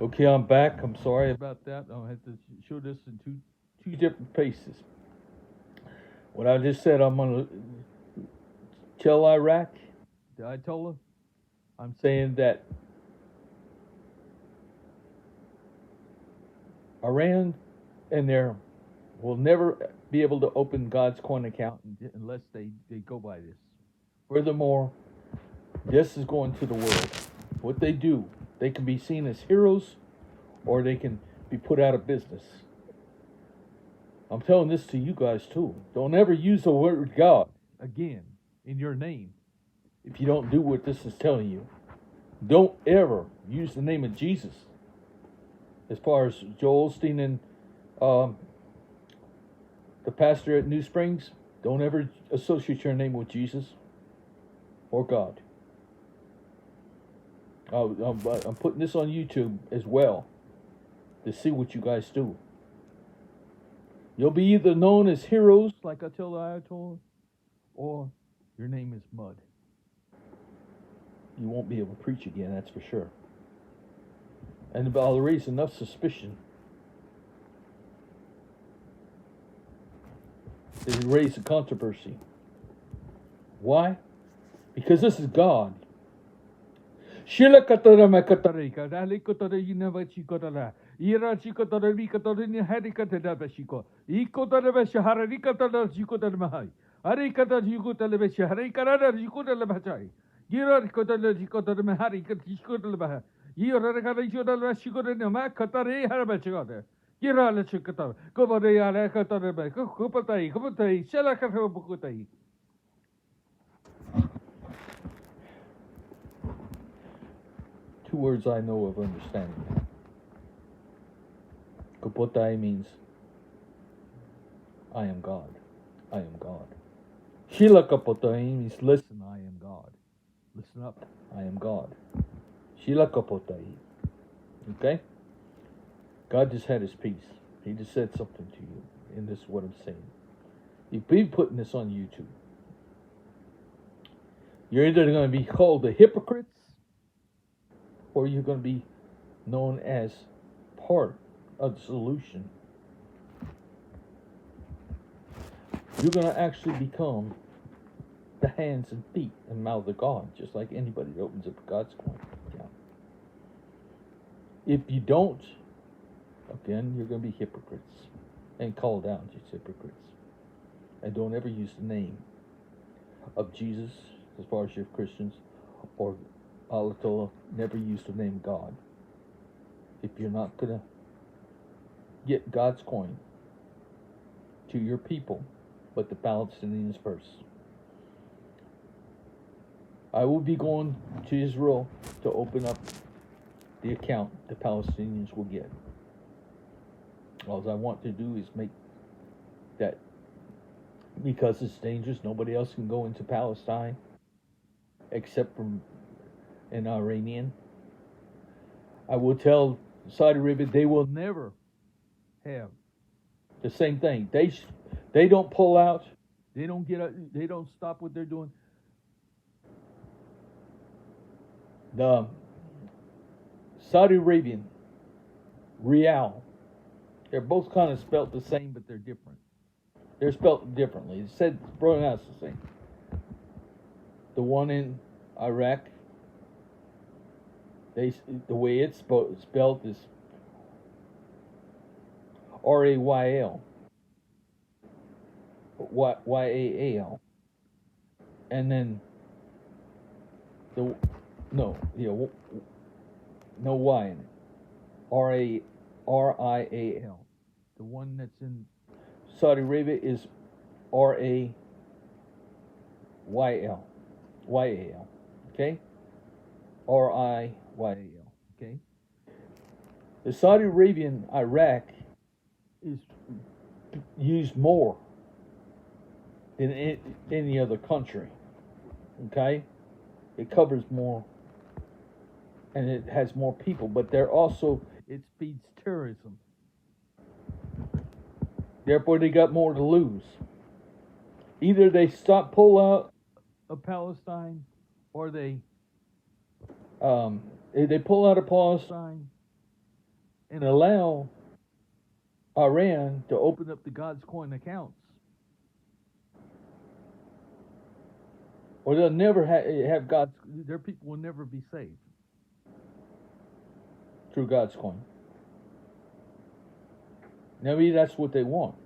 Okay, I'm back. I'm sorry about that. I'll have to show this in two different paces. What I just said, I'm gonna tell Iraq, the Ayatollah. I'm saying that Iran and their will never be able to open God's coin account unless they go by this. Furthermore, this is going to the world. What they do, they can be seen as heroes or they can be put out of business. I'm telling this to you guys too. Don't ever use the word God again in your name if you don't do what this is telling you. Don't ever use the name of Jesus. As far as Joel Osteen and um, the pastor at New Springs, don't ever associate your name with Jesus or God. I'm putting this on YouTube as well to see what you guys do. You'll be either known as heroes, like I tell the Ayatollah, or your name is mud. You won't be able to preach again, that's for sure. And I'll raise enough suspicion to raise a controversy. Why? Because this is God. Shila katara makatari kadali kotari inavachi kotara. Ira chikotara vikotari ni harikata bashiko. Ikotara bashahara rikotara jikotara mahai. Arikata jikotara bashahara karada jikotara bachai. Gira kotara jikotara mahari katishkotara baha. Ira kara jikotara bashikotara nama katari harabachigota. Gira la chikotara. Kobare ala katara ba. Kupatai. Shila katara bukutai. Two words I know of understanding. Kapotai means I am God. I am God. Shila kapotai means listen, I am God. Listen up, I am God. Shila kapotai. Okay? God just had his peace. He just said something to you. And this is what I'm saying. You've been putting this on YouTube. You're either going to be called the hypocrites or you're going to be known as part of the solution. You're going to actually become the hands and feet and mouth of God, just like anybody that opens up God's coin account. If you don't, again, you're going to be hypocrites and called out just hypocrites. And don't ever use the name of Jesus, as far as you're Christians, or Ayatollah. Never use the name God. If you're not going to get God's coin to your people, but the Palestinians first. I will be going to Israel to open up the account the Palestinians will get. All I want to do is make that, because it's dangerous, nobody else can go into Palestine except from an Iranian. I will tell Saudi Arabia they will never have the same thing. They don't pull out. They don't they don't stop what they're doing. The Saudi Arabian Rial, they're both kind of spelt the same, but they're different. They're spelt differently. It's said pronounced the same. The one in Iraq, the way it's spelled is Rayl, Yaal, and then the no Y in it. Rial. The one that's in Saudi Arabia is Rayl. Yal. Okay? Riyal. Okay? The Saudi Arabian Iraq is used more than any other country. Okay? It covers more and it has more people, but it feeds terrorism. Therefore, they got more to lose. Either they pull out of Palestine, or they pull out of Palestine, and allow Iran to open up the God's coin accounts, or they'll never have God's. Their people will never be saved through God's coin. Now, maybe that's what they want.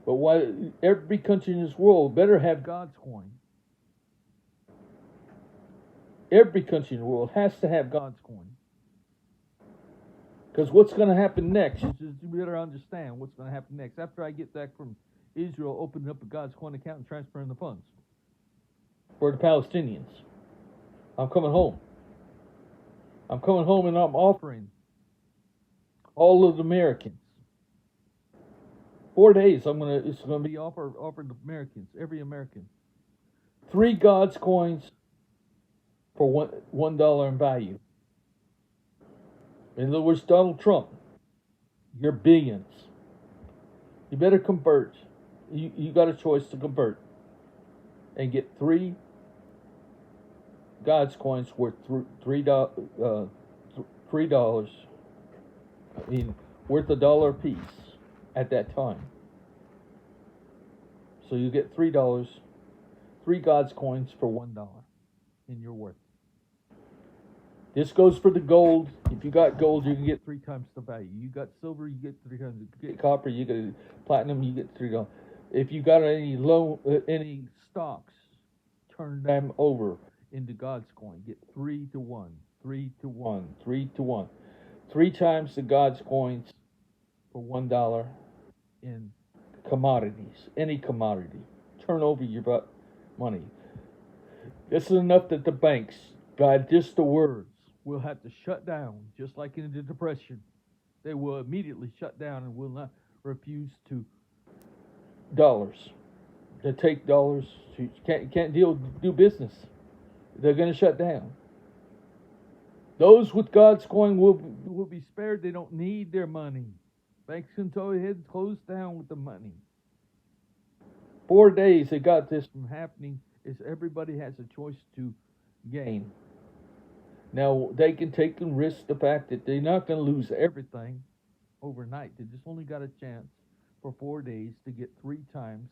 But why every country in this world better have God's coin? Every country in the world has to have God's coin. Because what's going to happen next is you better understand what's going to happen next. After I get back from Israel, opening up a God's coin account and transferring the funds for the Palestinians, I'm coming home. I'm coming home and I'm offering all of the Americans 4 days. It's gonna be offered to Americans, every American, 3 God's coins for $1 in value. In other words, Donald Trump, you're billions. You better convert. You got a choice to convert and get 3 God's coins worth $3. I mean, worth $1 a piece at that time. So you get $3, 3 God's coins for $1 in your worth. This goes for the gold. If you got gold, you can get 3 times the value. You got silver, you get 3 times. You get copper, you get platinum, you get $3. If you got any stocks, turn them over into God's coin. Get 3 to 1, 3 to 1, 3 to 1. 3 times the God's coins for $1 in commodities, any commodity. Turn over your money. This is enough that the banks, by just the words, will have to shut down, just like in the Depression. They will immediately shut down and will not refuse to dollars. They take dollars. You can't do business. They're going to shut down. Those with God's coin will be spared. They don't need their money. Banks can go ahead and close down with the money. 4 days they got this from happening. Is everybody has a choice to gain. Now they can take and risk the fact that they're not going to lose everything overnight. They just only got a chance for 4 days to get 3 times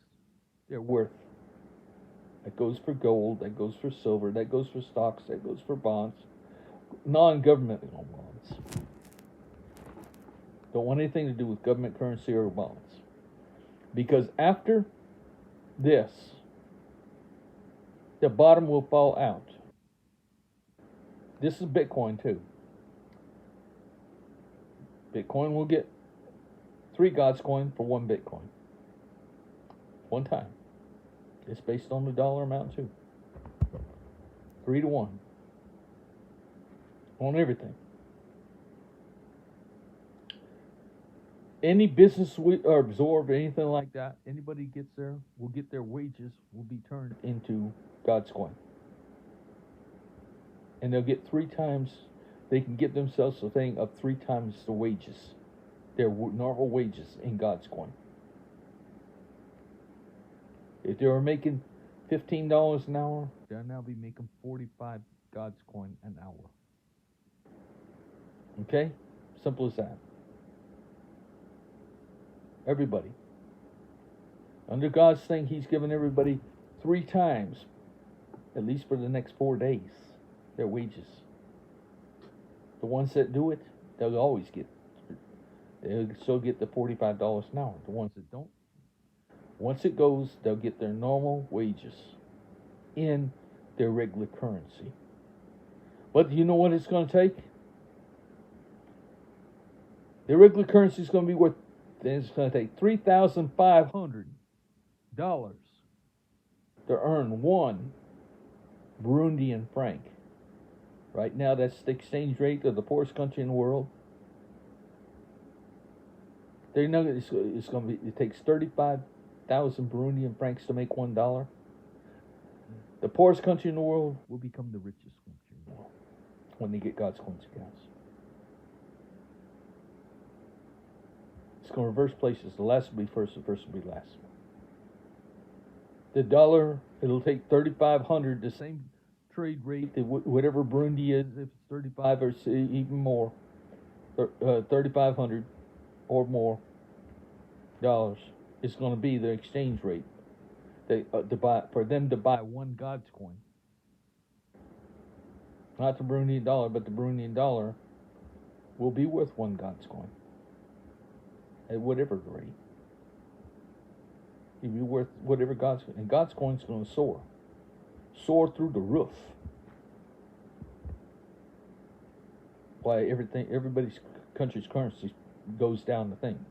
their worth. That goes for gold, that goes for silver, that goes for stocks, that goes for bonds, non-governmental bonds. Don't want anything to do with government currency or bonds. Because after this, the bottom will fall out. This is Bitcoin too. Bitcoin will get 3 God's coin for 1 Bitcoin. One time. It's based on the dollar amount too. 3 to 1. On everything. Any business we absorb, anything like that, anybody gets there will get their wages will be turned into God's coin. And they'll get 3 times, they can get themselves a thing of 3 times the wages, their normal wages in God's coin. If they were making $15 an hour, they'll now be making 45 God's coin an hour. Okay? Simple as that. Everybody. Under God's thing, He's given everybody 3 times, at least for the next 4 days, their wages. The ones that do it, they'll always get. They'll still get the $45 an hour. The ones that don't, once it goes, they'll get their normal wages in their regular currency. But you know what it's going to take? Their regular currency is going to be worth, then it's going to take $3,500 to earn 1 Burundian franc. Right now, that's the exchange rate of the poorest country in the world. They know it's going to be. It takes 35,000 Burundian francs to make $1. The poorest country in the world will become the richest country in the world when they get God's coins accounts. It's going to reverse places. The last will be first. The first will be last. The dollar, it'll take 3,500, the same trade rate that whatever Burundi is, if it's 35 or even more. $3,500 or more dollars is going to be the exchange rate to buy, for them to buy one God's coin. Not the Burundian dollar, but the Burundian dollar will be worth one God's coin at whatever rate. It'll be worth whatever God's coin. And God's coin's going to soar through the roof. Why everybody's country's currency goes down the thing.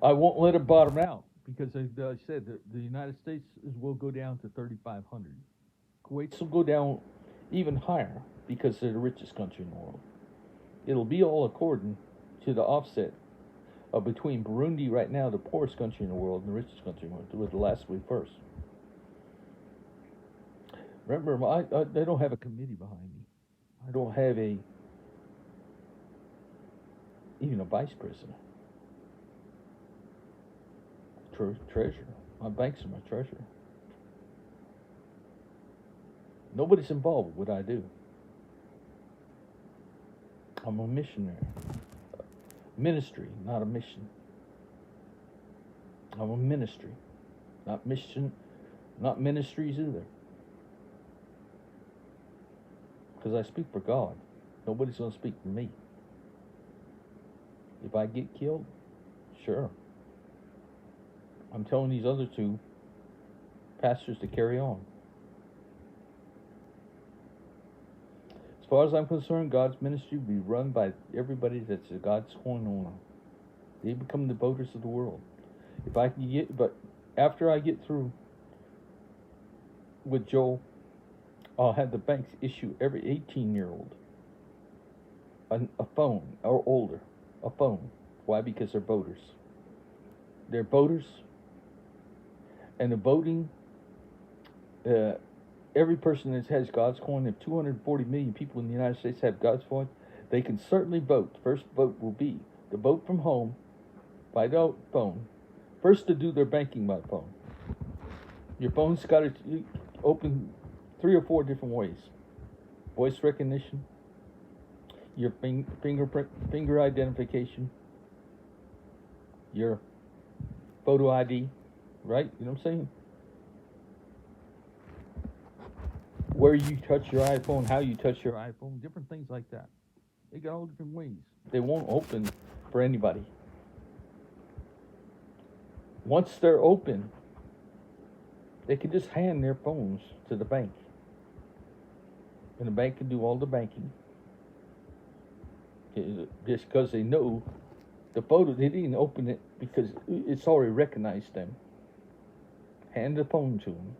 I won't let it bottom out because as I said, the United States will go down to 3,500. Kuwait will go down even higher because they're the richest country in the world. It'll be all according to the offset of between Burundi right now, the poorest country in the world, and the richest country in the world, with the last week first. Remember, I don't have a committee behind me. I don't have even a vice president. Treasurer. My banks are my treasurer. Nobody's involved with what I do. I'm a missionary. Ministry, not a mission. I'm a ministry. Not mission, not ministries either. Because I speak for God. Nobody's going to speak for me. If I get killed, sure. I'm telling these other two pastors to carry on. As far as I'm concerned, God's ministry will be run by everybody that's a God's coin owner. They become the voters of the world. But after I get through with Joel, I'll have the banks issue every 18-year-old a phone or older, a phone. Why? Because they're voters. They're voters, and the voting. Every person that has God's coin, if 240 million people in the United States have God's coin, they can certainly vote. The first vote will be to vote from home by the phone. First, to do their banking by phone. Your phone's got to open 3 or 4 different ways. Voice recognition, your finger identification, your photo ID, right? You know what I'm saying? Where you touch your iPhone, how you touch your iPhone, different things like that. They got all different ways. They won't open for anybody. Once they're open, they can just hand their phones to the bank. And the bank can do all the banking. Just because they know the photo, they didn't open it because it's already recognized them. Hand the phone to them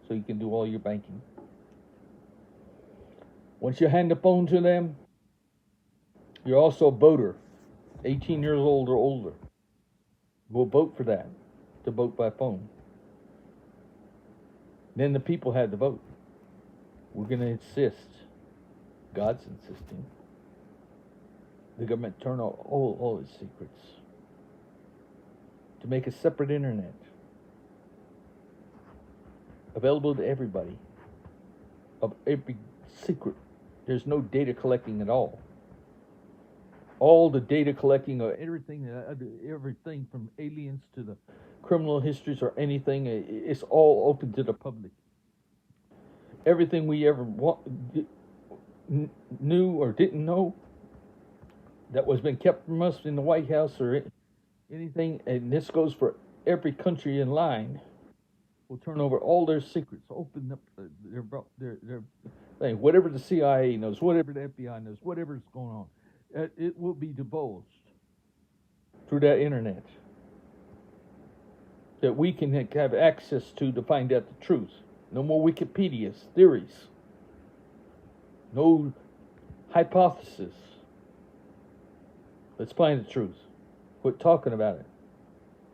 so you can do all your banking. Once you hand the phone to them, you're also a voter, 18 years old or older. We'll vote for that, to vote by phone. Then the people had to vote. We're going to insist, God's insisting, the government turn out all its secrets, to make a separate internet available to everybody, of every secret. There's no data collecting at all. All the data collecting of everything from aliens to the criminal histories or anything, it's all open to the public. Everything we ever knew or didn't know that was been kept from us in the White House or anything, and this goes for every country in line, will turn over all their secrets, open up their thing, whatever the CIA knows, whatever the FBI knows, whatever's going on, it will be divulged through that internet that we can have access to find out the truth. No more Wikipedia's theories. No hypothesis. Let's find the truth. Quit talking about it.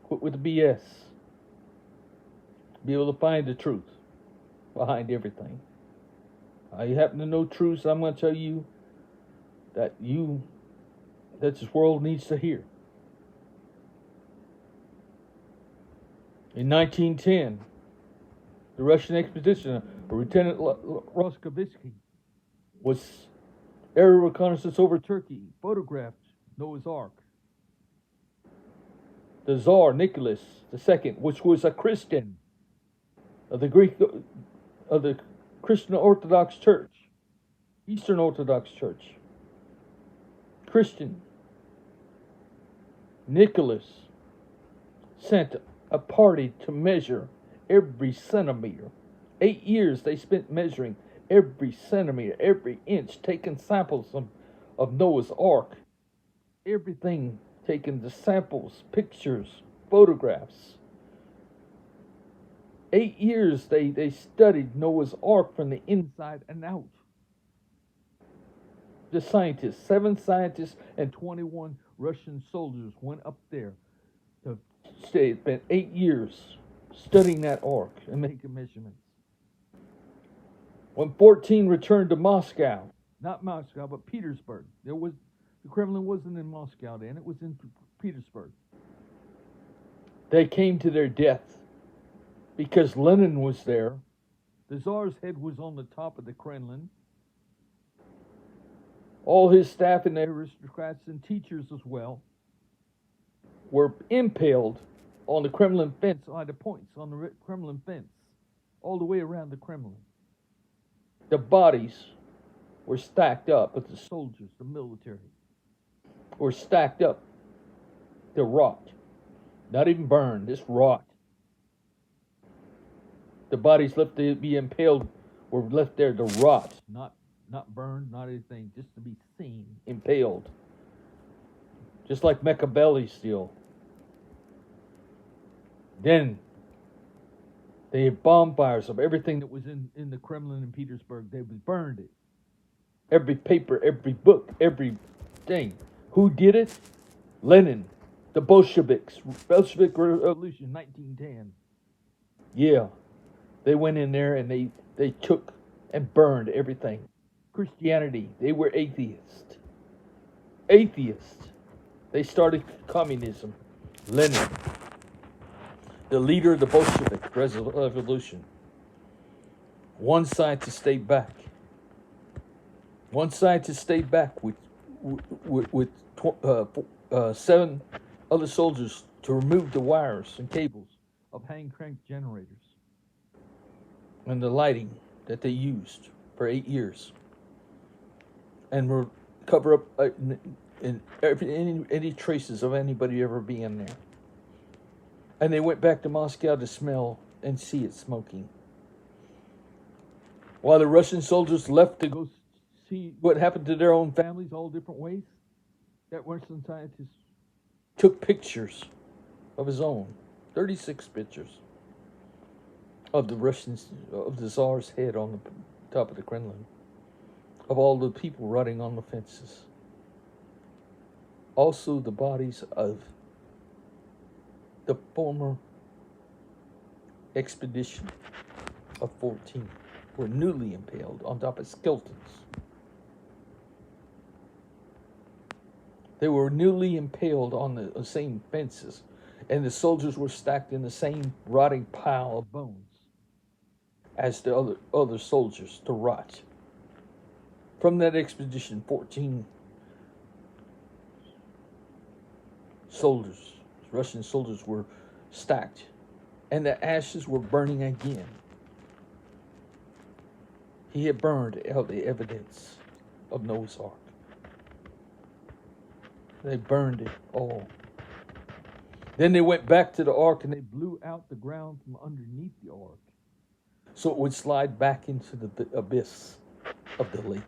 Quit with the BS. Be able to find the truth behind everything. You happen to know truths, I'm going to tell you that this world needs to hear. In 1910, the Russian expedition, Lieutenant Roskovitsky was Aerial reconnaissance over Turkey photographed Noah's Ark. The Tsar Nicholas II, which was a Christian of the Christian Orthodox Church, Eastern Orthodox Church, Christian Nicholas sent a party to measure every centimeter. 8 years they spent measuring every centimeter, every inch, taking samples of Noah's Ark. Everything taken, the samples, pictures, photographs. 8 years they studied Noah's Ark from the inside and out. The scientists, 7 scientists and 21 Russian soldiers went up there to spend 8 years studying that ark and making measurements. When 14 returned to Moscow, not Moscow, but Petersburg. The Kremlin wasn't in Moscow then, it was in Petersburg. They came to their death because Lenin was there. The Tsar's head was on the top of the Kremlin. All his staff and aristocrats and teachers as well were impaled on the Kremlin fence, on the points on the Kremlin fence, all the way around the Kremlin. The bodies were stacked up, but the soldiers, the military, were stacked up to rot. Not even burned, just rot. The bodies left to be impaled were left there to rot, not burned, not anything, just to be seen, impaled. Just like Machiavelli still. Then they had bonfires of everything that was in the Kremlin in Petersburg. They burned it. Every paper, every book, everything. Who did it? Lenin. The Bolsheviks. Bolshevik Revolution, 1910. Yeah. They went in there and they took and burned everything. Christianity. They were atheists. Atheists. They started communism. Lenin. The leader of the Bolshevik Revolution. One scientist stayed back. One scientist stayed back with 7 other soldiers to remove the wires and cables of hand crank generators and the lighting that they used for 8 years, and cover up any traces of anybody ever being there. And they went back to Moscow to smell and see it smoking. While the Russian soldiers left to go see what happened to their own families all different ways, that Russian scientist took pictures of his own, 36 pictures of the Tsar's head on the top of the Kremlin, of all the people rotting on the fences. Also the bodies of the former expedition of 14 were newly impaled on top of skeletons. They were newly impaled on the same fences, and the soldiers were stacked in the same rotting pile of bones as the other soldiers to rot. From that expedition, 14 soldiers, Russian soldiers, were stacked, and the ashes were burning again. He had burned out the evidence of Noah's Ark. They burned it all. Then they went back to the ark and they blew out the ground from underneath the ark, so it would slide back into the abyss of the lake.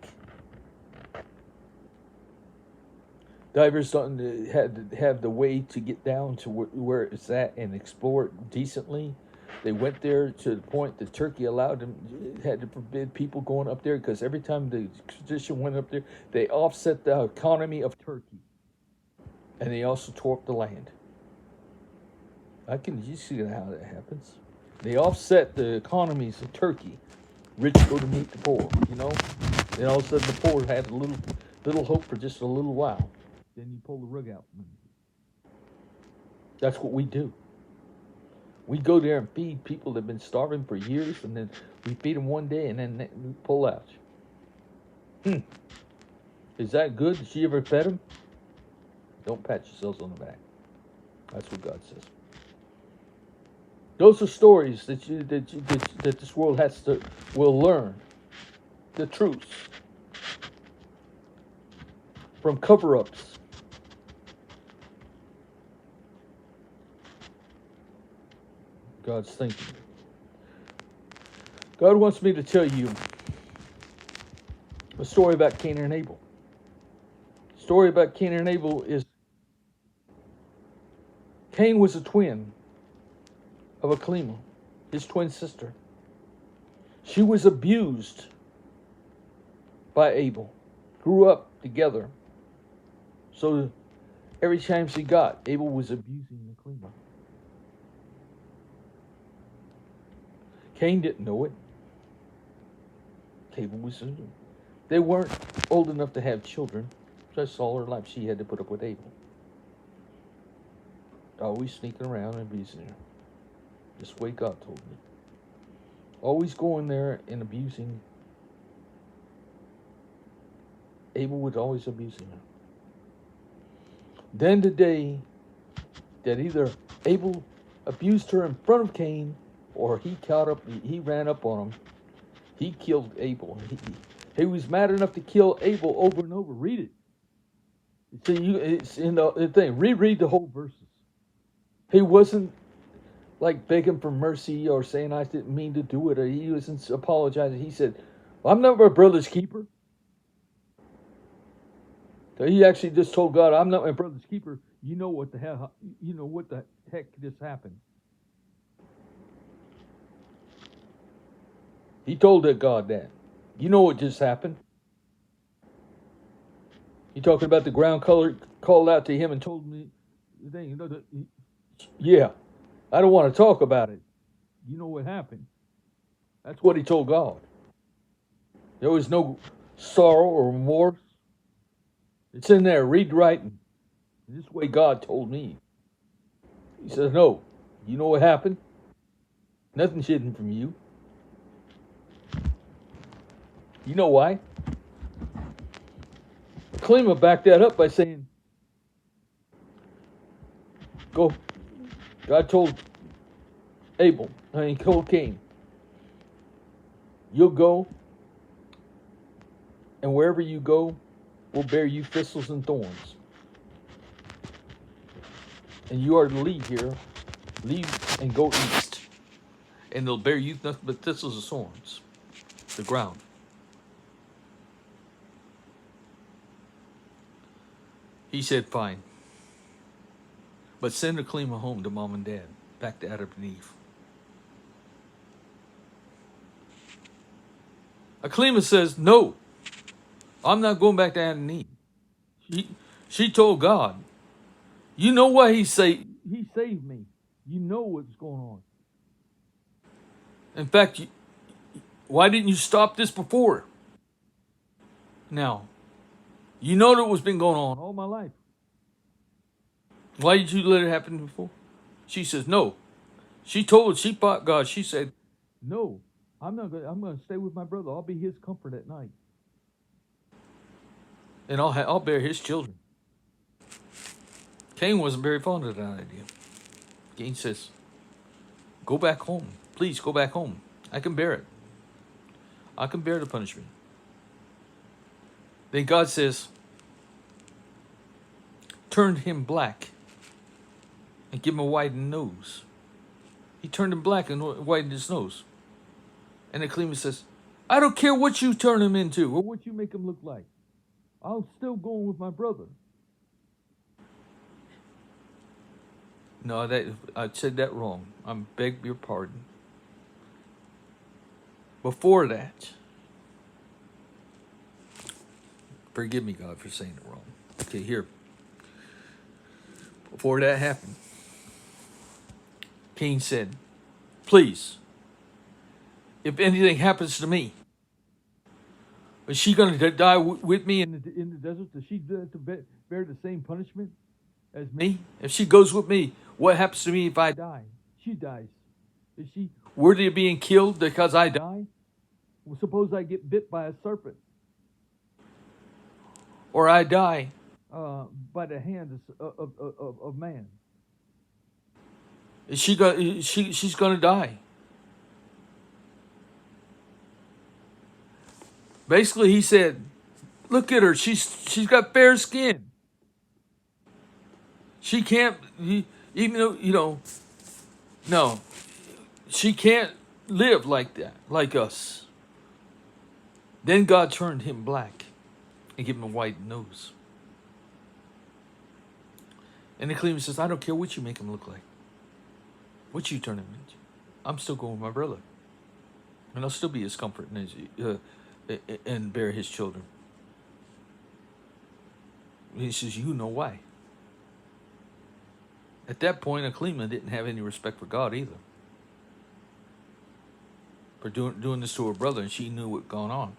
Divers had to have the way to get down to where it's at and explore it decently. They went there to the point that Turkey allowed them, had to forbid people going up there, because every time the expedition went up there, they offset the economy of Turkey. And they also tore up the land. You see how that happens. They offset the economies of Turkey. Rich go to meet the poor, you know? Then all of a sudden the poor had a little hope for just a little while. Then you pull the rug out from them. That's what we do. We go there and feed people that have been starving for years, and then we feed them one day and then we pull out. Is that good? Did she ever pet him? Don't pat yourselves on the back. That's what God says. Those are stories that this world will learn the truth from cover-ups. God's thinking. God wants me to tell you a story about Cain and Abel. The story about Cain and Abel is Cain was a twin of Aklima, his twin sister. She was abused by Abel, grew up together. So every chance he got, Abel was abusing Aklima. Cain didn't know it. Abel was. They weren't old enough to have children. Just all her life she had to put up with Abel. Always sneaking around and abusing her. Just the way God told me. Always going there and abusing. Abel was always abusing her. Then the day that either Abel abused her in front of Cain, or he ran up on him. He killed Abel. He was mad enough to kill Abel over and over. Read it. See, it's in the thing. Reread the whole verses. He wasn't like begging for mercy or saying I didn't mean to do it, or he wasn't apologizing. He said, well, "I'm not my brother's keeper." So he actually just told God, "I'm not my brother's keeper. You know what the hell? You know what the heck just happened." He told that God that. You know what just happened? He talking about the ground color called out to him and told me, yeah, I don't want to talk about it. You know what happened? That's what he told God. There was no sorrow or remorse. It's in there. Read writing. This way God told me. He says, no. You know what happened? Nothing's hidden from you. You know why? Aklima backed that up by saying, go. God told told Cain, you'll go, and wherever you go, will bear you thistles and thorns. And you are to leave here, leave and go east, and they'll bear you nothing but thistles and thorns, the ground. He said, fine. But send Aklima home to mom and dad, back to Adam and Eve. Aklima says, no, I'm not going back to Adam and Eve. She told God, you know why he saved me. You know what's going on. In fact, why didn't you stop this before? Now, you know that what's been going on all my life. Why did you let it happen before? She says, no. She fought God. She said, no, I'm going to stay with my brother. I'll be his comfort at night. And I'll bear his children. Cain wasn't very fond of that idea. Cain says, go back home. Please go back home. I can bear it. I can bear the punishment. Then God says, turn him black and give him a widened nose. He turned him black and widened his nose. And Aklima says, I don't care what you turn him into or what you make him look like. I'll still go with my brother. No, I said that wrong. I beg your pardon. Before that, forgive me, God, for saying it wrong. Okay, here. Before that happened, Cain said, please, if anything happens to me, is she going to die with me in the desert? Does she have to bear the same punishment as me? If she goes with me, what happens to me if I die? She dies. Is she worthy of being killed because I die? Well, suppose I get bit by a serpent. or I die by the hand of man. She's gonna die. Basically, he said, "Look at her. She's got fair skin. She can't even though no, she can't live like that, like us." Then God turned him black and gave him a white nose. And the Cleveland says, "I don't care what you make him look like, what you turn him into. I'm still going with my brother, and I'll still be his comfort and bear his children." He says, "You know why?" At that point, Cleveland didn't have any respect for God either, for doing this to her brother, and she knew what was going on.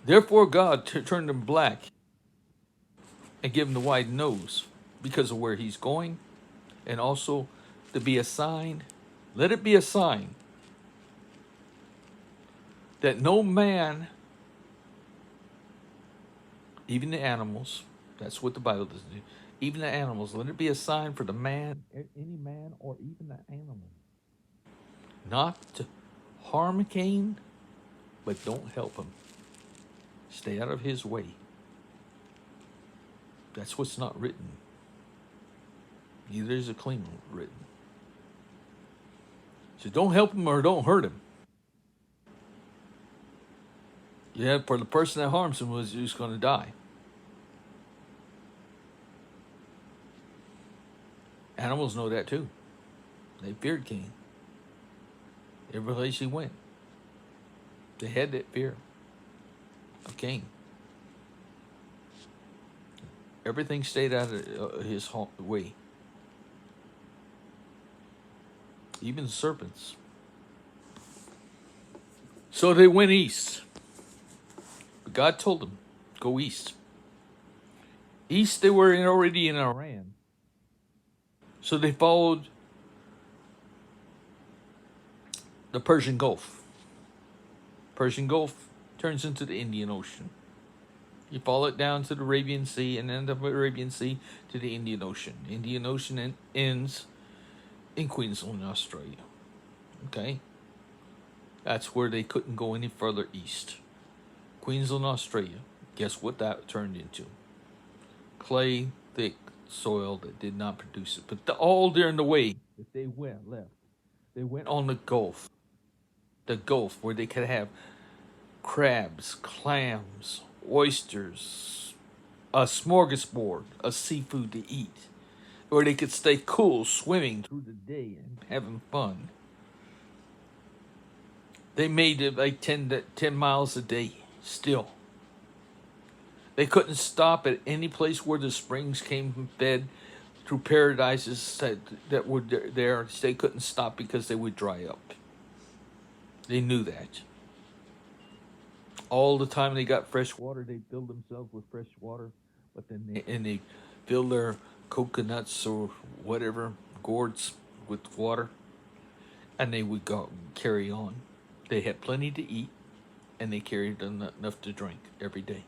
Therefore, God turned him black and gave him the white nose because of where he's going, and also to be a sign. Let it be a sign that no man, even the animals, that's what the Bible does do, even the animals, let it be a sign for the man, any man or even the animal, not to harm Cain, but don't help him. Stay out of his way. That's what's not written. Neither is a clean written. So don't help him or don't hurt him. Yeah, for the person that harms him was just going to die. Animals know that too. They feared Cain. Every place he went, they had that fear of Cain. Everything stayed out of his way. Even the serpents. So they went east. But God told them, go east. East, they were already in Iran. So they followed the Persian Gulf. Persian Gulf turns into the Indian Ocean. You follow it down to the Arabian Sea and end up at Arabian Sea to the Indian Ocean. Indian Ocean ends in Queensland, Australia. Okay? That's where they couldn't go any further east. Queensland, Australia. Guess what that turned into? Clay, thick soil that did not produce it. But all during the way that they left, they went on the Gulf. The Gulf where they could have crabs, clams, oysters, a smorgasbord of seafood to eat, or they could stay cool swimming through the day and having fun. They made it like 10 miles a day still. They couldn't stop at any place where the springs came fed through paradises that were there. They couldn't stop because they would dry up. They knew that. All the time they got fresh water, they filled themselves with fresh water, but then they fill their coconuts or whatever gourds with water, and they would go carry on. They had plenty to eat, and they carried enough to drink every day.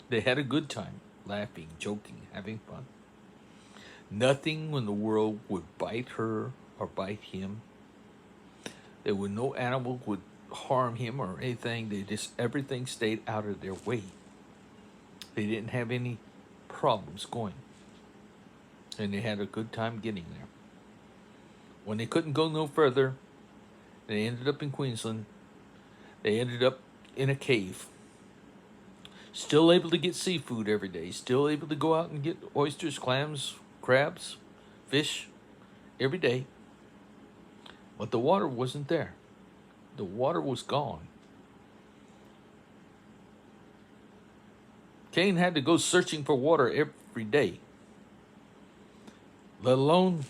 They had a good time, laughing, joking, having fun. Nothing in the world would bite her or bite him. There were no animal would harm him or anything. Everything stayed out of their way. They didn't have any problems going. And they had a good time getting there. When they couldn't go no further, they ended up in Queensland. They ended up in a cave. Still able to get seafood every day. Still able to go out and get oysters, clams, crabs, fish every day. But the water wasn't there. The water was gone. Cain had to go searching for water every day. Let alone,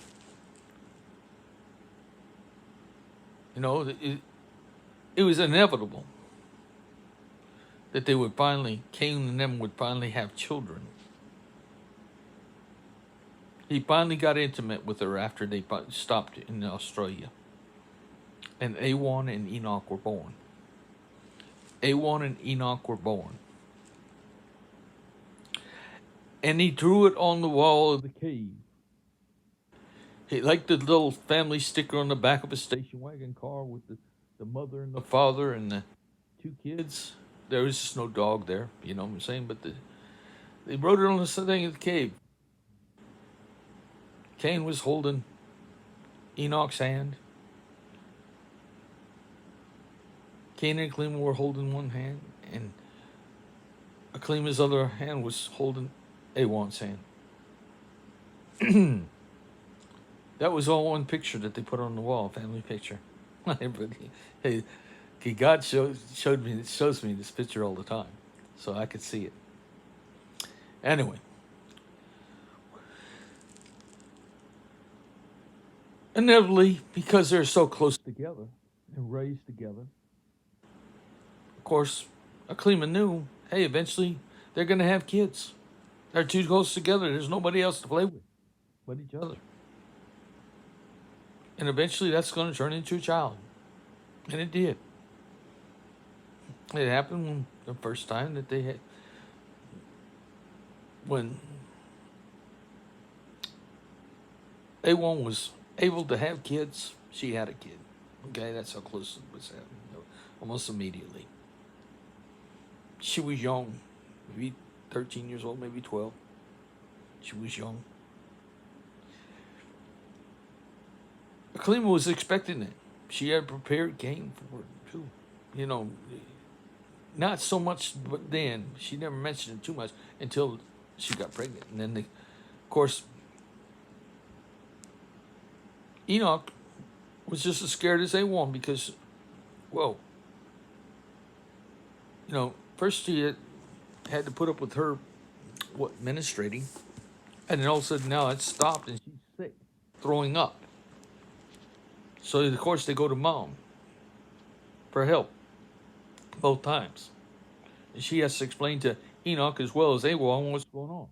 it was inevitable that Cain and them would finally have children. He finally got intimate with her after they stopped in Australia. And Awan and Enoch were born. Awan and Enoch were born. And he drew it on the wall of the cave. He like the little family sticker on the back of a station wagon car with the mother and the father and the two kids. There was just no dog there, you know what I'm saying? But they wrote it on the thing of the cave. Cain was holding Enoch's hand. Cain and Aklima were holding one hand, and Aklima's other hand was holding Awan's hand. That was all one picture that they put on the wall, family picture. Everybody, hey, God shows me this picture all the time, so I could see it. Anyway, inevitably, because they're so close together and raised together, of course, Aklima knew, hey, eventually they're going to have kids. They're too close together. There's nobody else to play with but each other. And eventually that's going to turn into a child. And it did. It happened when the first time that they had, when Awan was able to have kids, she had a kid. Okay, that's how close it was happening. Almost immediately. She was young, maybe 13 years old, maybe 12. She was young. Aklima was expecting it. She had prepared Cain for it too. You know, not so much, but then she never mentioned it too much until she got pregnant. And then, of course, Enoch was just as scared as Awan because, well, you know, first he had to put up with her, menstruating, and then all of a sudden now it's stopped and she's sick, throwing up. So of course they go to mom for help both times, and she has to explain to Enoch as well as Awan what's going on.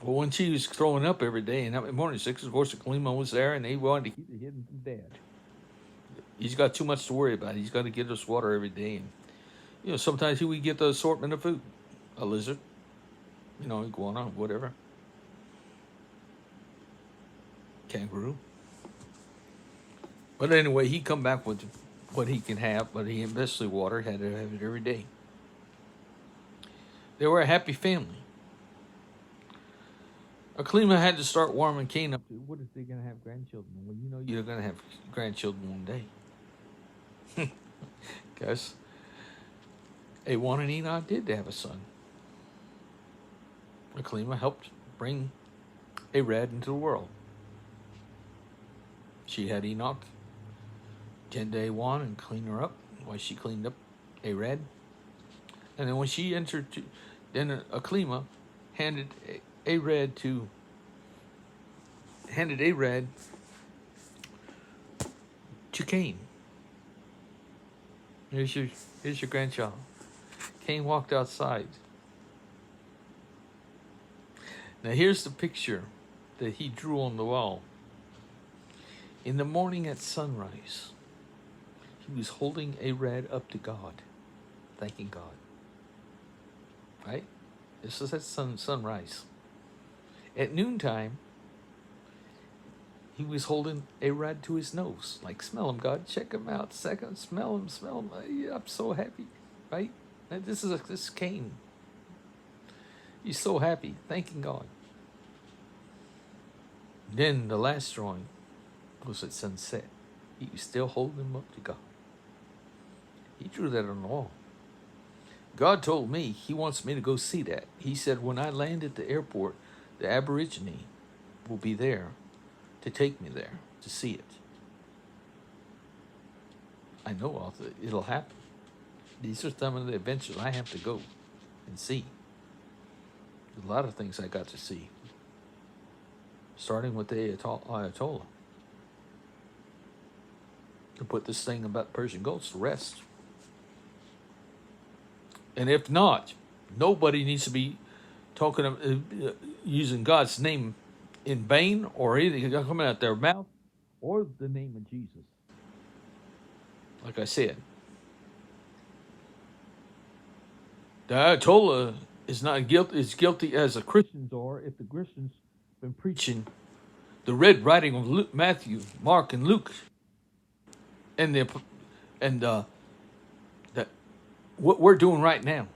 Well, when she was throwing up every day and that morning sickness, of course, Aklima was there, and they wanted to keep it hidden from Dad. He's got too much to worry about. He's got to get us water every day, and you know sometimes he would get the assortment of food, a lizard, you know, iguana, whatever, kangaroo. But anyway, he come back with what he can have, but he especially water had to have it every day. They were a happy family. Aklima had to start warming Cain up to, what if they're going to have grandchildren? Well, you know you're going to have grandchildren one day. Because Awan and Enoch did have a son. Aklima helped bring Arad into the world. She had Enoch tend to Awan and clean her up while she cleaned up Arad. And then when she entered, then Aklima handed Arad to Cain. Here's your grandchild. Cain walked outside. Now here's the picture that he drew on the wall. In the morning at sunrise, he was holding Arad up to God, thanking God. Right? This is at sunrise. At noontime, he was holding Arad to his nose, like, smell him, God, check him out, second, smell him. I'm so happy, right? And this is Cain. He's so happy, thanking God. Then the last drawing was at sunset. He was still holding him up to God. He drew that on the wall. God told me he wants me to go see that. He said when I land at the airport, the Aborigine will be there to take me there to see it. I know it'll happen. These are some of the adventures I have to go and see. There's a lot of things I got to see. Starting with the Ayatollah. To put this thing about Persian goats to rest. And if not, nobody needs to be using God's name in vain or anything coming out their mouth or the name of Jesus. Like I said, the Ayatollah is not guilty. Is guilty as the Christians are. If the Christians been preaching the red writing of Luke, Matthew, Mark, and Luke, and the and that what we're doing right now,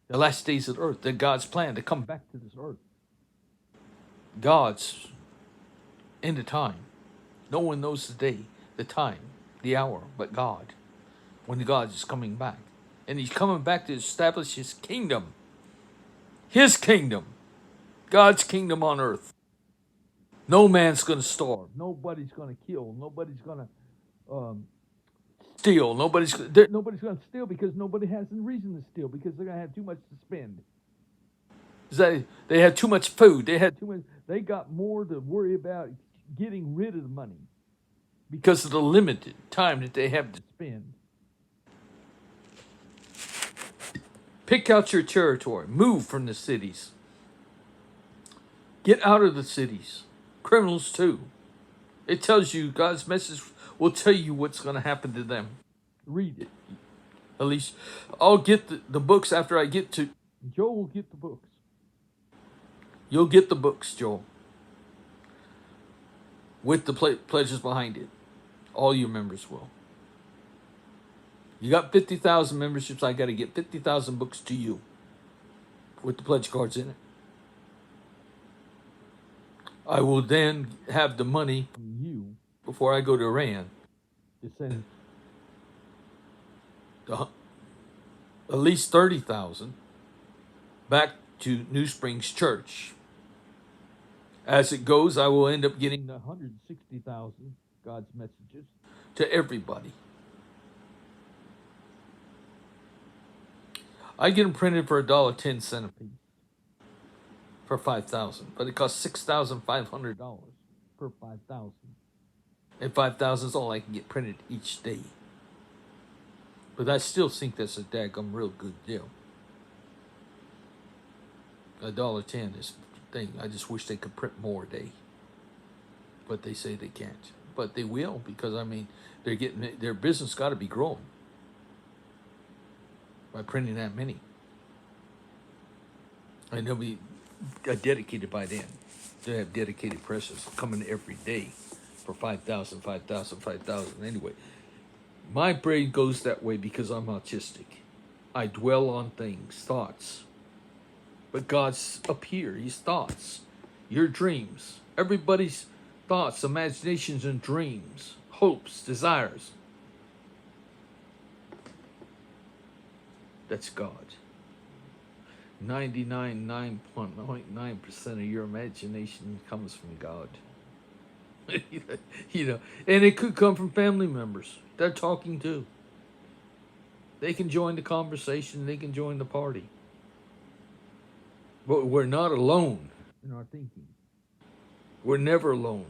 the last days of the earth, that God's plan to come back to this earth, God's end of time. No one knows the day, the time, the hour, but God. When God is coming back, and He's coming back to establish His kingdom. His kingdom, God's kingdom on earth. No man's going to starve. Nobody's going to kill. Nobody's going to steal. Nobody's going to steal because nobody has a reason to steal because they're going to have too much to spend. They had too much food. They had too much. They got more to worry about getting rid of the money because of the limited time that they have to spend. Pick out your territory. Move from the cities. Get out of the cities. Criminals too. It tells you, God's message will tell you what's going to happen to them. Read it. At least I'll get the books after I get to... Joel will get the books. You'll get the books, Joel. With the pledges behind it. All your members will. You got 50,000 memberships. I got to get 50,000 books to you. With the pledge cards in it. I will then have the money from you before I go to Iran to send at least 30,000 back to New Springs Church. As it goes, I will end up getting 160,000 God's messages to everybody. I get them printed for $1.10 a piece. For 5,000, but it costs $6,500 per 5,000, and 5,000 is all I can get printed each day. But I still think that's a daggum real good deal. $1.10 is the thing. I just wish they could print more a day, but they say they can't. But they will because I mean they're getting their business got to be growing by printing that many, and they'll be dedicated by then. They have dedicated presses coming every day for 5,000, 5,000, 5,000. Anyway, my brain goes that way because I'm autistic. I dwell on things, thoughts. But God's up here. He's thoughts. Your dreams. Everybody's thoughts, imaginations, and dreams. Hopes, desires. That's God. 99.9% of your imagination comes from God. You know, and it could come from family members. They're talking too. They can join the conversation. They can join the party. But we're not alone in our thinking. We're never alone.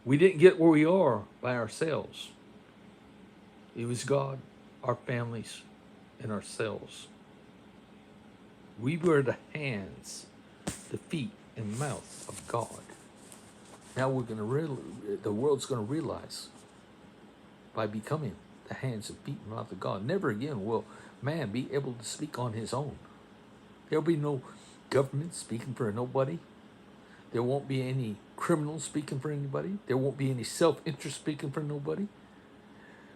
We didn't get where we are by ourselves. It was God, our families, and ourselves. We were the hands, the feet, and mouth of God. Now we're going to the world's going to realize by becoming the hands and feet and mouth of God. Never again will man be able to speak on his own. There'll be no government speaking for nobody. There won't be any criminals speaking for anybody. There won't be any self-interest speaking for nobody.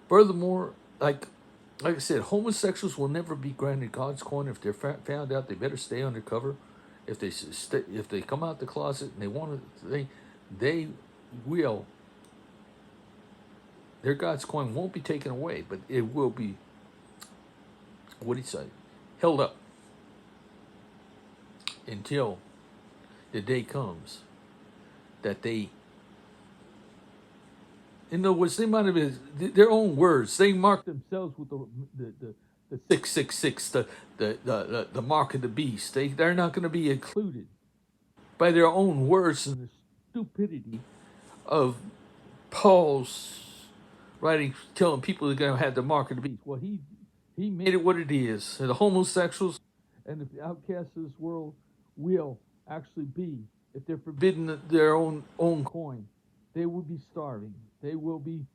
Furthermore, like I said, homosexuals will never be granted God's coin. If they're found out, they better stay undercover. If they come out the closet and they want to, they will. Their God's coin won't be taken away, but it will be. What do you say? Held up until the day comes that they. In other words, they might have been their own words. They mark themselves with the 666, the mark of the beast. They're not going to be included by their own words and the stupidity of Paul's writing, telling people they're going to have the mark of the beast. Well, he made it what it is. The homosexuals and the outcasts of this world will actually be, if they're forbidden their own coin, they will be starving. They will be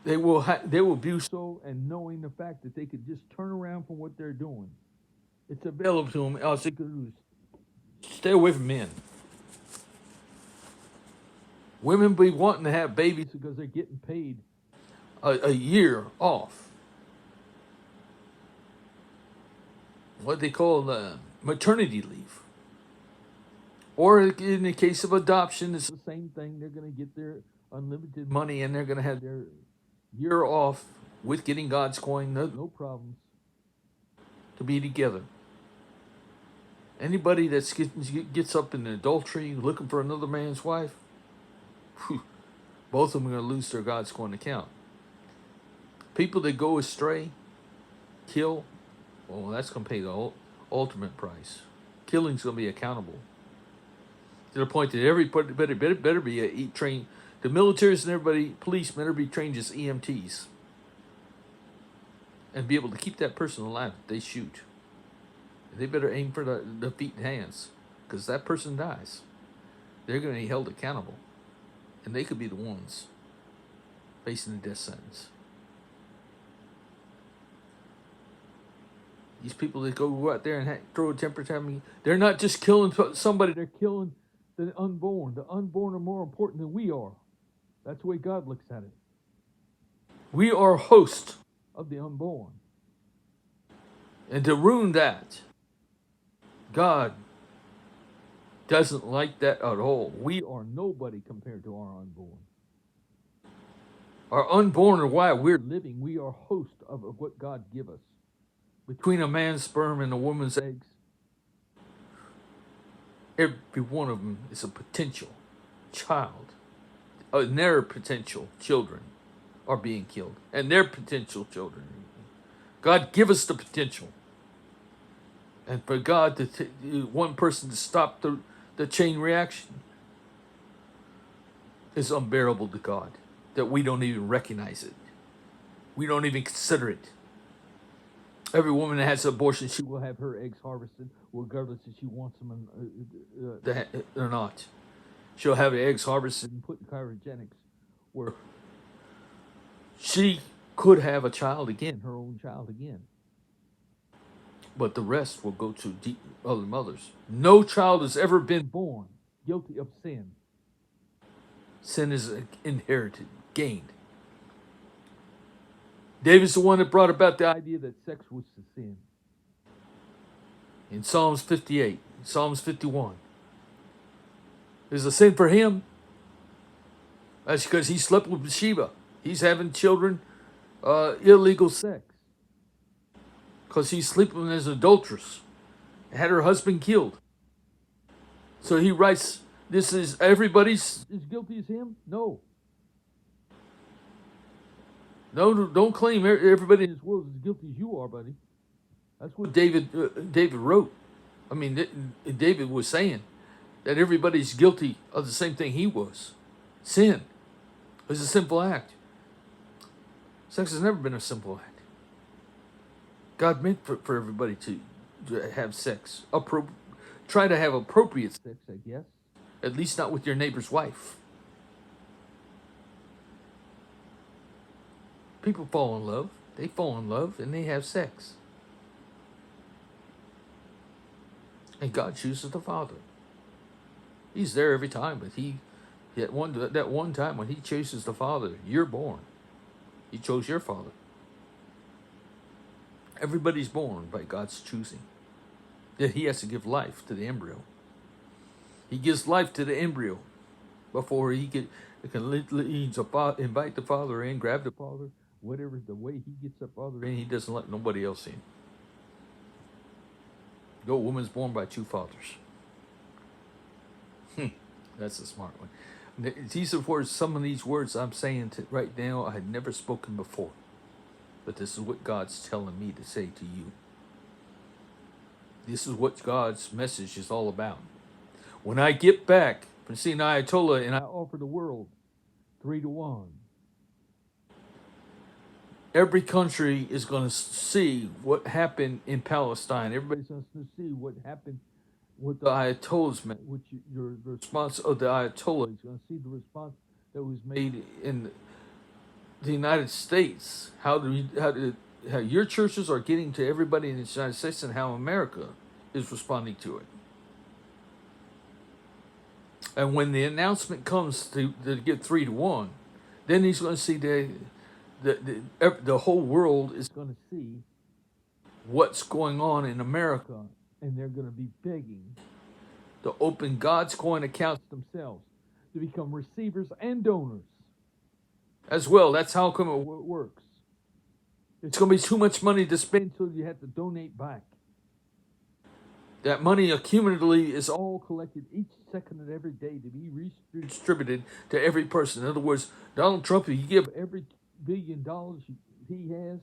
they will be so, and knowing the fact that they could just turn around from what they're doing. It's available to them. All they could do is stay away from men. Women be wanting to have babies because they're getting paid a year off. What they call maternity leave. Or in the case of adoption, it's the same thing. They're going to get their unlimited money and they're going to have their year off with getting God's coin. No problems to be together. Anybody that gets up in adultery looking for another man's wife, whew, both of them are going to lose their God's coin account. People that go astray, kill, well, that's going to pay the ultimate price. Killing's going to be accountable. To the point that everybody better be trained. The militaries and everybody, policemen, better be trained as EMTs. And be able to keep that person alive if they shoot. They better aim for the feet and hands. Because that person dies. They're going to be held accountable. And they could be the ones facing the death sentence. These people that go out there and throw a temper tantrum, they're not just killing somebody, they're killing the unborn. The unborn are more important than we are. That's the way God looks at it. We are hosts of the unborn. And to ruin that, God doesn't like that at all. We are nobody compared to our unborn. Our unborn are why we're living. We are hosts of what God give us. Between a man's sperm and a woman's eggs, every one of them is a potential child. And their potential children are being killed. And their potential children. God give us the potential. And for God one person to stop the chain reaction is unbearable to God. That we don't even recognize it. We don't even consider it. Every woman that has an abortion, she will have her eggs harvested, regardless if she wants them or not. She'll have the eggs harvested and put in cryogenics, where she could have a child again, her own child again. But the rest will go to other mothers. No child has ever been born guilty of sin. Sin is inherited, gained. David's the one that brought about the idea that sex was the sin. In Psalms 58, Psalms 51. There's a sin for him. That's because he slept with Bathsheba. He's having children, illegal sex. Because he's sleeping as an adulteress. Had her husband killed. So he writes, this is everybody's as guilty as him? No. No, don't claim everybody in this world is as guilty as you are, buddy. That's what David wrote. I mean, David was saying that everybody's guilty of the same thing he was. Sin. It's a simple act. Sex has never been a simple act. God meant for everybody to have sex. Try to have appropriate sex, I guess. At least not with your neighbor's wife. People fall in love. They fall in love and they have sex. And God chooses the father. He's there every time, but that one time when he chooses the father, you're born. He chose your father. Everybody's born by God's choosing. That he has to give life to the embryo. He gives life to the embryo before he can invite the father in, grab the father, whatever the way he gets the father in, he doesn't let nobody else in. No woman's born by two fathers. That's a smart one. These are some of these words I'm saying right now I had never spoken before. But this is what God's telling me to say to you. This is what God's message is all about. When I get back from seeing Ayatollah and I offer the world 3-1, every country is going to see what happened in Palestine. Everybody's going to see what happened with the Ayatollahs, which the response of the Ayatollah is going to see the response that was made in the United States, how your churches are getting to everybody in the United States, and how America is responding to it. And when the announcement comes to get 3-1, then he's going to see the whole world is going to see what's going on in America, and they're going to be begging to open God's coin accounts themselves, to become receivers and donors as well. That's how come it works. It's going to be too much money to spend until you have to donate back. That money accumulatively is all collected each second of every day to be redistributed to every person. In other words, Donald Trump, if you give every $1 billion he has,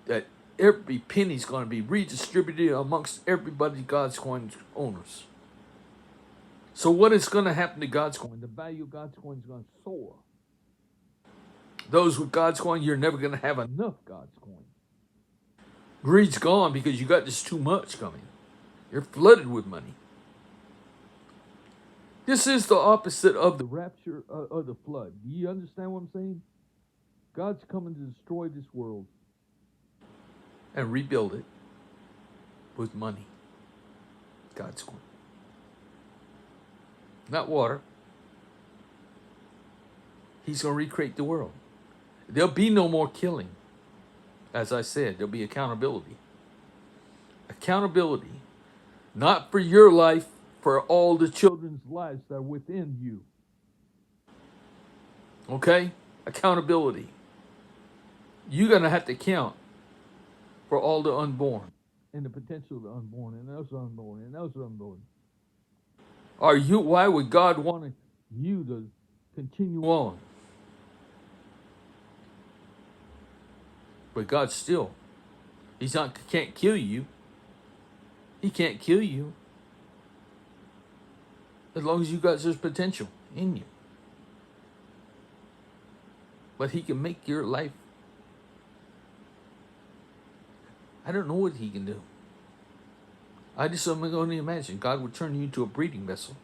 that every penny is going to be redistributed amongst everybody, God's coin owners. So what is going to happen to God's coin? The value of God's coin is going to soar. Those with God's coin, you're never going to have enough God's coin. Greed's gone because you got just too much coming. You're flooded with money. This is the opposite of the rapture of the flood. Do you understand what I'm saying? God's coming to destroy this world and rebuild it with money. God's coin. Not water. He's going to recreate the world. There'll be no more killing. As I said, there'll be accountability. Accountability. Not for your life, for all the children's lives that are within you. Okay? Accountability. You're going to have to count for all the unborn and the potential of the unborn and those unborn and those unborn. Why would God want you to continue on? But God still, can't kill you. He can't kill you as long as you got this potential in you. But he can make your life. I don't know what he can do. I just only imagine God would turn you into a breeding vessel.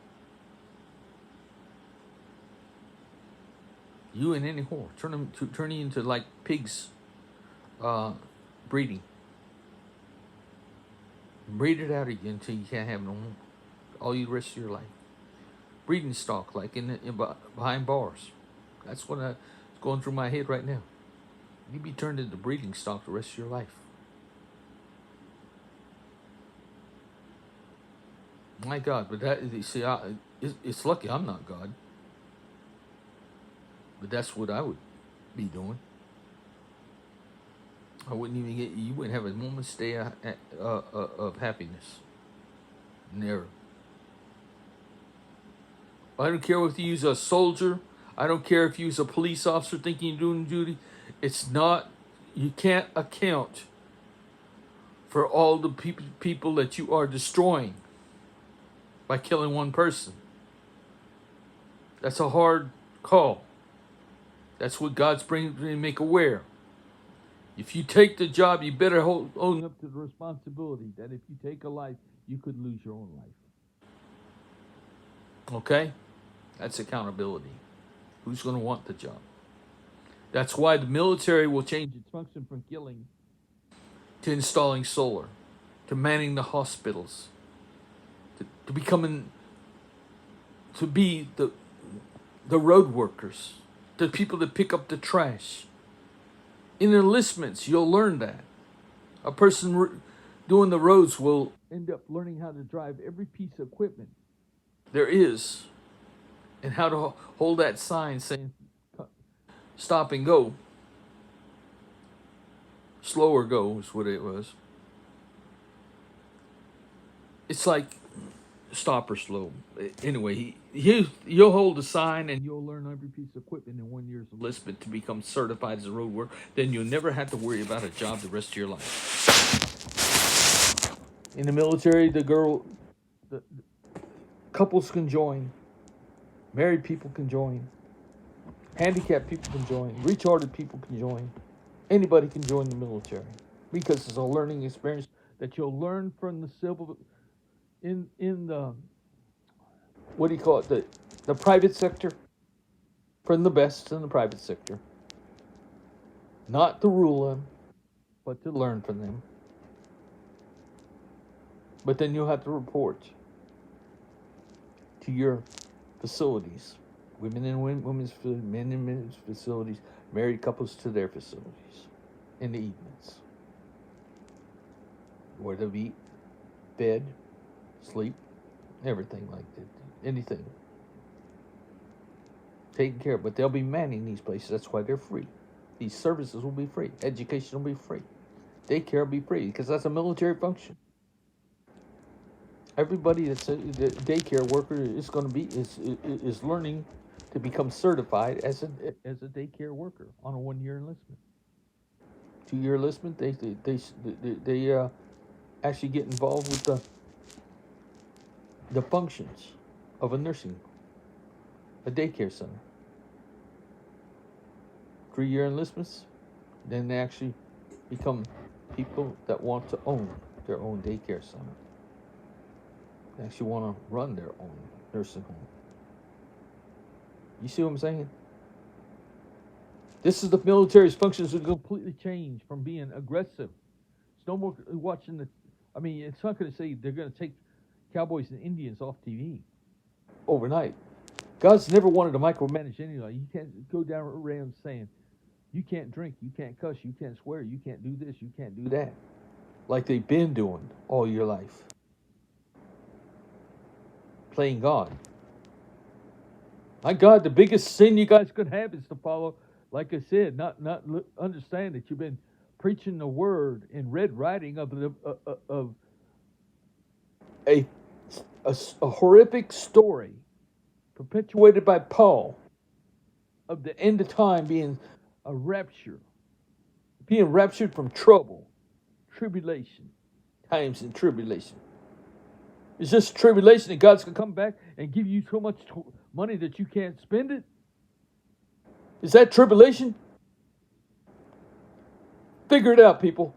You and any whore. Turn you into like pigs breeding. Breed it out again until you can't have no more. All the rest of your life. Breeding stock, like behind bars. That's what is going through my head right now. You'd be turned into breeding stock the rest of your life. My God, but it's lucky I'm not God. But that's what I would be doing. You wouldn't have a moment's day of happiness. Never. I don't care if you use a soldier. I don't care if you use a police officer thinking you're doing duty. You can't account for all the people that you are destroying by killing one person. That's a hard call. That's what God's bringing to make aware. If you take the job, you better own up to the responsibility that if you take a life, you could lose your own life. Okay? That's accountability. Who's going to want the job? That's why the military will change its function from killing to installing solar, to manning the hospitals, to be the road workers, the people that pick up the trash. In enlistments, you'll learn that. A person doing the roads will end up learning how to drive every piece of equipment there is, and how to hold that sign saying stop and go. Slower go is what it was. It's like stop or slow. Anyway, you'll hold a sign and you'll learn every piece of equipment in 1 year's enlistment to become certified as a road worker. Then you'll never have to worry about a job the rest of your life. In the military, the couples can join, married people can join, handicapped people can join, retarded people can join. Anybody can join the military because it's a learning experience that you'll learn from the civil. In the, what do you call it, the private sector, from the best in the private sector. Not to rule them, but to learn from them. But then you'll have to report to your facilities, women and women's, men and men's facilities, married couples to their facilities in the evenings, where they'll be fed, sleep, everything like that, anything taken care of. But they'll be manning these places. That's why they're free. These services will be free. Education will be free. Daycare will be free because that's a military function. Everybody that's a the daycare worker is going to be is learning to become certified as a daycare worker on a 1 year enlistment. 2 year enlistment, they actually get involved with the functions of a daycare center. 3 year enlistments, then they actually become people that want to own their own daycare center. They actually want to run their own nursing home. You see what I'm saying? This is the military's functions have completely changed from being aggressive. It's no more watching the. I mean, it's not going to say they're going to take cowboys and Indians off TV overnight. God's never wanted to micromanage anybody. You can't go down around saying, you can't drink, you can't cuss, you can't swear, you can't do this, you can't do that. Like they've been doing all your life. Playing God. My God, the biggest sin you guys could have is to follow, like I said, not understand that you've been preaching the word in red writing of a, a horrific story perpetuated by Paul of the end of time being a rapture, being raptured from trouble, tribulation, times and tribulation. Is this tribulation that God's going to come back and give you so much money that you can't spend it? Is that tribulation? Figure it out, people.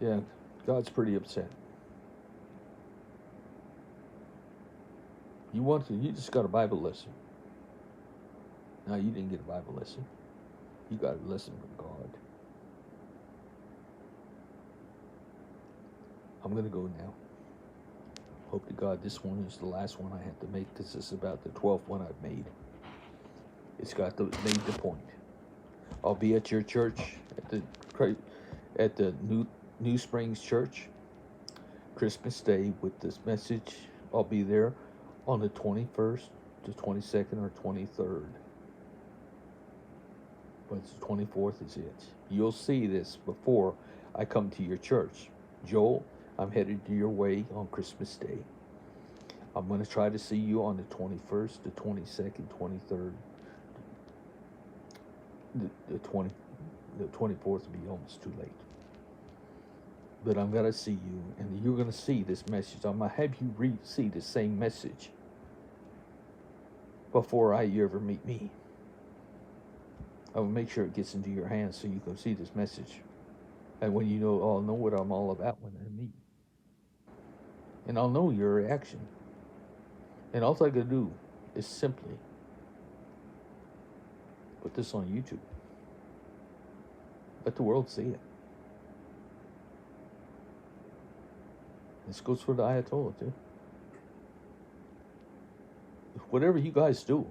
Yeah, God's pretty upset. You just got a Bible lesson. No, you didn't get a Bible lesson. You got a lesson from God. I'm going to go now. Hope to God this one is the last one I have to make because this is about the 12th one I've made. It's made the point. I'll be at your church at the New Springs Church Christmas Day with this message. I'll be there on the 21st, the 22nd, or 23rd. But the 24th is it. You'll see this before I come to your church. Joel, I'm headed to your way on Christmas Day. I'm going to try to see you on the 21st, the 22nd, 23rd. The 24th will be almost too late. But I'm going to see you, and you're going to see this message. I'm going to have you see the same message before you ever meet me. I will make sure it gets into your hands so you can see this message. And when you know, I'll know what I'm all about when I meet. And I'll know your reaction. And all I gotta do is simply put this on YouTube. Let the world see it. This goes for the Ayatollah too. Whatever you guys do,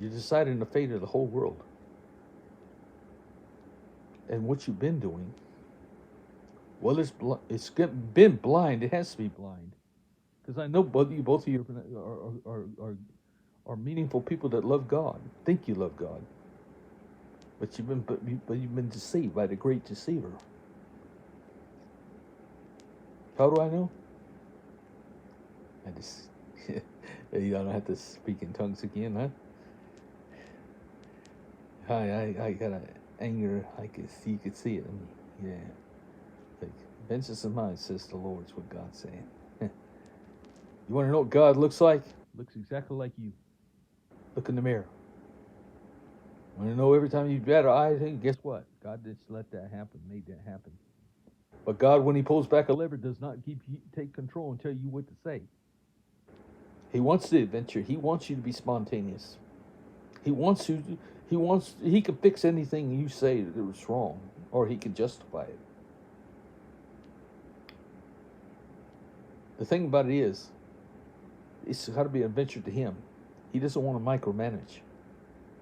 you're deciding the fate of the whole world. And what you've been doing, well, it's been blind. It has to be blind. Because I know both of you are meaningful people that love God, think you love God. But you've been deceived by the great deceiver. How do I know? I just you don't have to speak in tongues again, huh? I got an anger. You could see it. Yeah, like Vengeance is mine, says the Lord, is what God's saying. You want to know what God looks like? Looks exactly like you. Look in the mirror. Want to know every time you bat an eye, guess what? God just let that happen, made that happen. But God, when He pulls back a lever, does not take control and tell you what to say. He wants the adventure. He wants you to be spontaneous. He wants you. He can fix anything you say that was wrong, or He can justify it. The thing about it is, it's got to be an adventure to Him. He doesn't want to micromanage.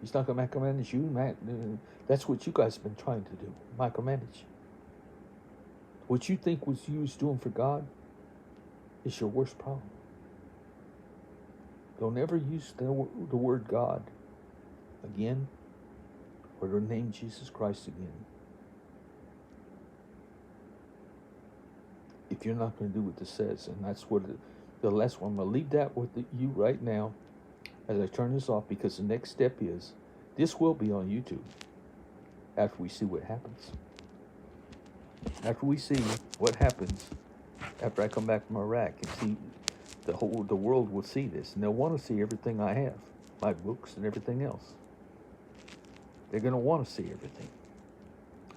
He's not going to micromanage you. That's what you guys have been trying to do, micromanage. What you think was you was doing for God is your worst problem. Don't ever use the word God again, or the name Jesus Christ again, if you're not going to do what this says. And that's what the last one. I'm going to leave that with you right now as I turn this off, because the next step is, this will be on YouTube after we see what happens. After we see what happens after I come back from Iraq, and see the world will see this, and they'll want to see everything I have, my books and everything else. They're going to want to see everything.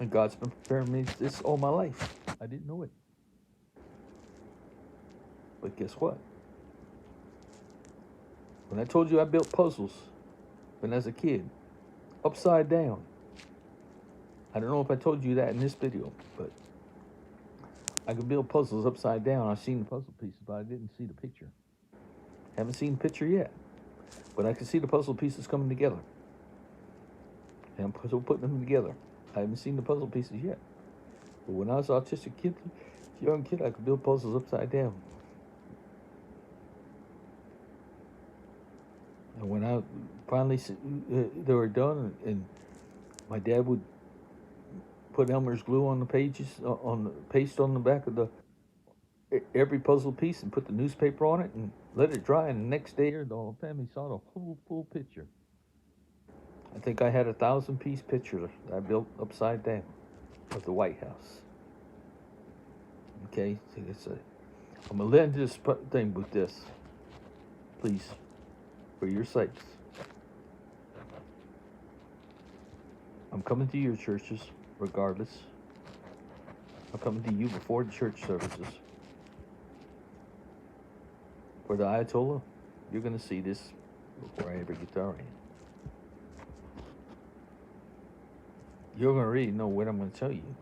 And God's been preparing me this all my life. I didn't know it. But guess what? When I told you I built puzzles when I was a kid, upside down. I don't know if I told you that in this video, but I could build puzzles upside down. I've seen the puzzle pieces, but I didn't see the picture. Haven't seen the picture yet, but I can see the puzzle pieces coming together. And I'm still putting them together. I haven't seen the puzzle pieces yet. But when I was an autistic kid, young kid, I could build puzzles upside down. And when I finally, they were done, and my dad would put Elmer's glue on the pages, on the paste on the back of every puzzle piece, and put the newspaper on it and let it dry. And the next day, the whole family saw the whole full picture. I think I had 1,000-piece picture that I built upside down of the White House. Okay, so I'm gonna end this thing with this, please, for your sakes. I'm coming to your churches regardless. I'm coming to you before the church services. For the Ayatollah, you're going to see this before I ever get to Iran. You're going to really know what I'm going to tell you.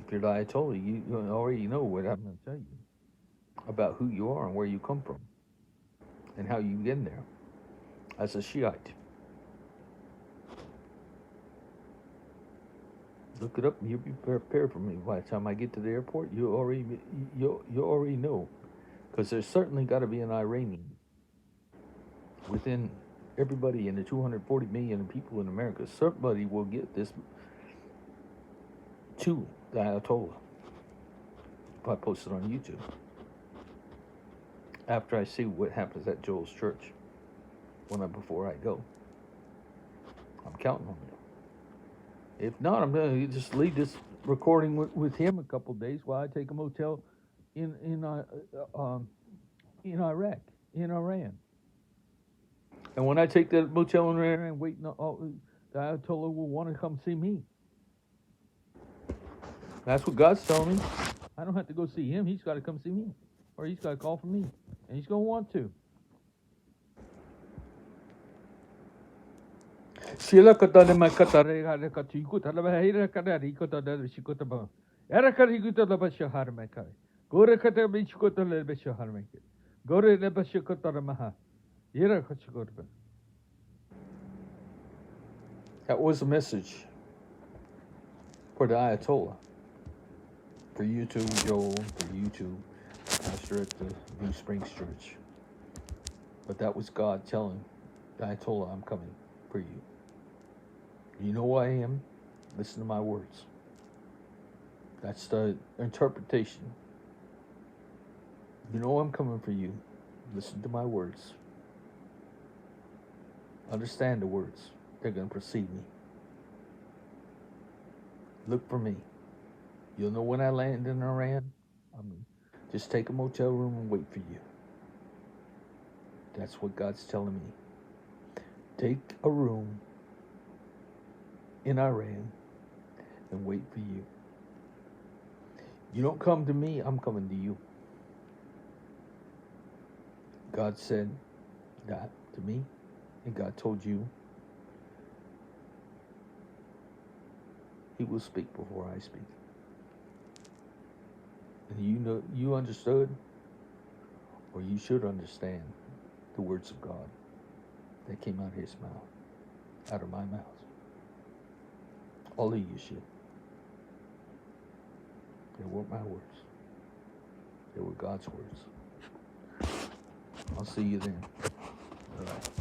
If you're the Ayatollah, you already know what I'm going to tell you about who you are and where you come from and how you get in there as a Shiite. Look it up, and you'll be prepared for me. By the time I get to the airport, you already know, because there's certainly got to be an Iranian within everybody in the 240 million people in America. Somebody will get this to the Ayatollah if I post it on YouTube. After I see what happens at Joel's church, before I go, I'm counting on it. If not, I'm going to just leave this recording with him a couple days while I take a motel in Iraq, in Iran. And when I take that motel in Iran, the Ayatollah will want to come see me. That's what God's telling me. I don't have to go see him. He's got to come see me, or he's got to call for me, and he's going to want to. Sila kata de makata re kata ikuta la bahira kada rikota da shikota ba. Era kada ikuta la bashahar mekai. Gore kata bichkota la bashahar mekai. Gore la bashikota la maha. Yera kachikota. That was a message for the Ayatollah, for you too, Joel, for you too, pastor at the New Springs Church. But that was God telling the Ayatollah, I'm coming for you. You know who I am? Listen to my words. That's the interpretation. You know I'm coming for you. Listen to my words. Understand the words. They're going to precede me. Look for me. You'll know when I land in Iran. Just take a motel room and wait for you. That's what God's telling me. Take a room in Iran and wait for you. You don't come to me, I'm coming to you. God said that to me, and God told you He will speak before I speak. And you understood, or you should understand the words of God that came out of His mouth, out of my mouth. All of you should. They weren't my words. They were God's words. I'll see you then. All right.